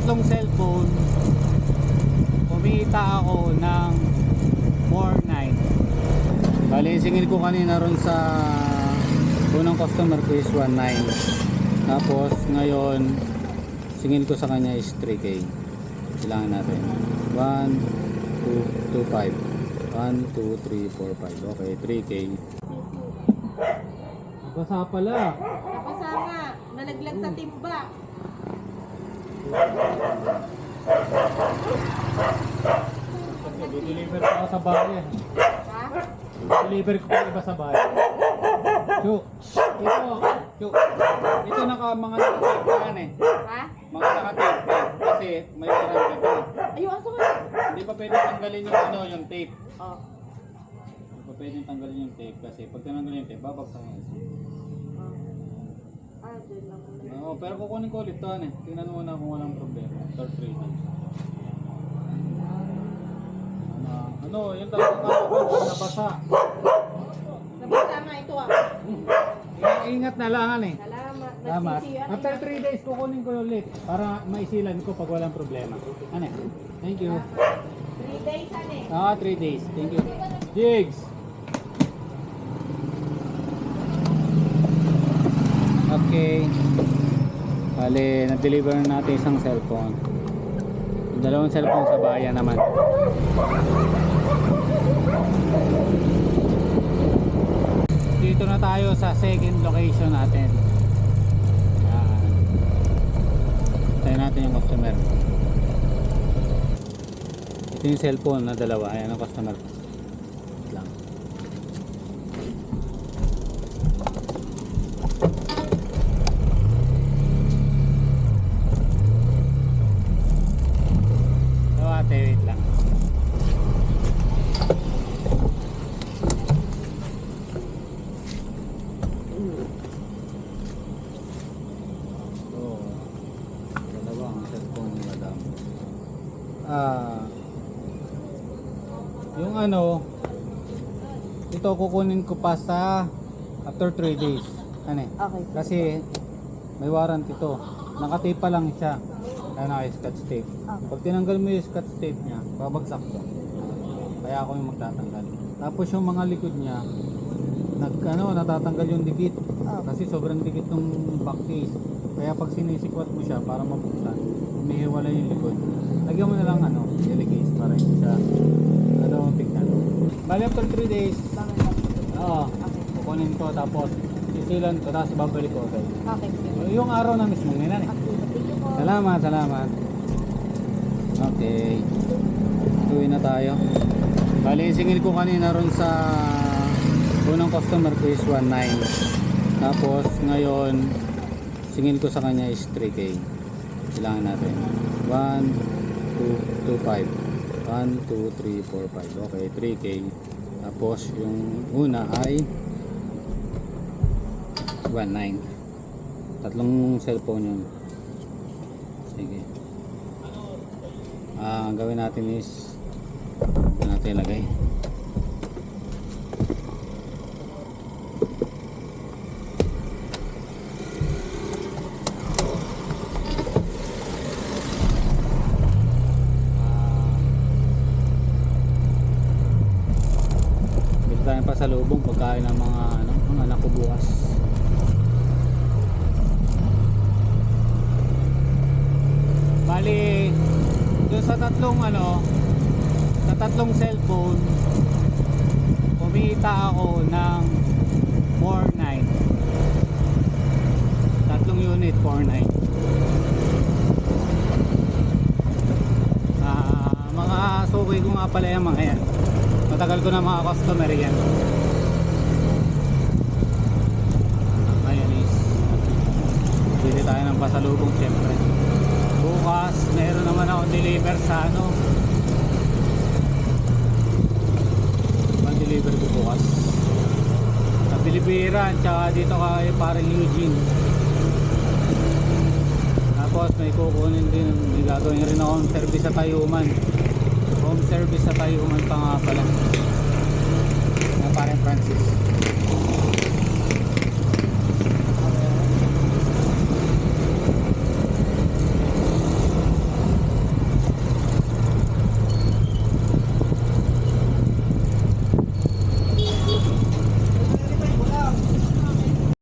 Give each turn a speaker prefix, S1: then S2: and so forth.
S1: tatlong cellphone, kumita ako ng 4.9. Bali, singil ko kanina ron sa unang customer ko is 1.9. Tapos ngayon singil ko sa kanya is 3K. Kailangan natin 1, 2, 5. 1, 2, 3, 4, 5. Okay, 3K. Basa pala.
S2: Nakasama, nalaglag sa timba.
S1: Deliver ko sa bahay.
S2: Ha?
S1: Deliver ko pa iba sa bahay. Chuk. Ito mga nakatape yan eh.
S2: Ha?
S1: Mga nakatape kasi may warranty ito.
S2: Ayun, aso ka.
S1: Hindi pa pwede tanggalin yung tape.
S2: Oh.
S1: Hindi pa pwede tanggalin yung tape kasi pag tinanggalin yung tape, babagsak yung IC.
S2: Ah, dyan lang muna.
S1: Oo, pero kukunin ko ulit ito eh. Tingnan mo na kung walang problema. Third rating. Yung talagang nabasa.
S2: Nabasa nga ito ah.
S1: Ingat na lang eh.
S2: Salamat.
S1: Salamat.
S2: Nagsisiyan.
S1: After 3 days, kukunin ko ulit para maisilan ko pag walang problema. Ano? Thank you.
S2: 3 days, ane.
S1: 3 days. Thank you. Jigs! Okay. Bale, na-deliver na natin isang cellphone. Yung dalawang cellphone sa bayan naman. Dito na tayo sa second location natin. Ayan. Tayo natin yung customer. Ito yung cellphone na dalawa. Ayan ang customer. Wait lang. So ate, wait lang. Yung ito kukunin ko pa sa after 3 days. Ano eh?
S2: Okay.
S1: Kasi may warranty ito. Nakatape pa lang siya. Kaya naka-scotch tape.
S2: Okay.
S1: Pag tinanggal mo yung scotch tape niya, babagsak to. Kaya ako yung magtatanggal. Tapos yung mga likod niya, natatanggal yung dikit. Kasi sobrang dikit ng back case. Kaya pag sinisikwat mo siya para mabuksan, humihiwala yung likod. Lagyan mo na lang jelly case para hindi siya tignan. Bali after 3 days, kukunin ko tapos sisilan ko tapos babalik ko agad.
S2: Okay.
S1: Yung araw na mismo ngayon eh. Salamat. Okay. Uwi na tayo. Bali singil ko kanina ron sa unang customer ko is 1.9. Tapos ngayon singil ko sa kanya is 3K. Kailangan natin 1, 2, 5. 1, 2, 3, 4, 5. Okay, 3K. Tapos yung una ay 1.9. Tatlong cellphone yun. Sige. Ang gawin natin is natin ilagay. Tayong pasalubong pagkain ng mga anak ko bukas. Bali doon sa tatlong cellphone kumita ako ng 4.9. Tatlong unit 4.9. Mga suki ko nga pala yung mga yan. Matagal ko na mga customer yan. Ayan is bili tayo ng pasalubong syempre. Bukas meron naman ako deliver sa deliver ko bukas sa Pilipiran tsaka dito kay parang Eugene. Tapos may kukunin din, may gagawin rin ako home service sa Tayuman. Home service sa Tayuman pa nga pala na parang Francis.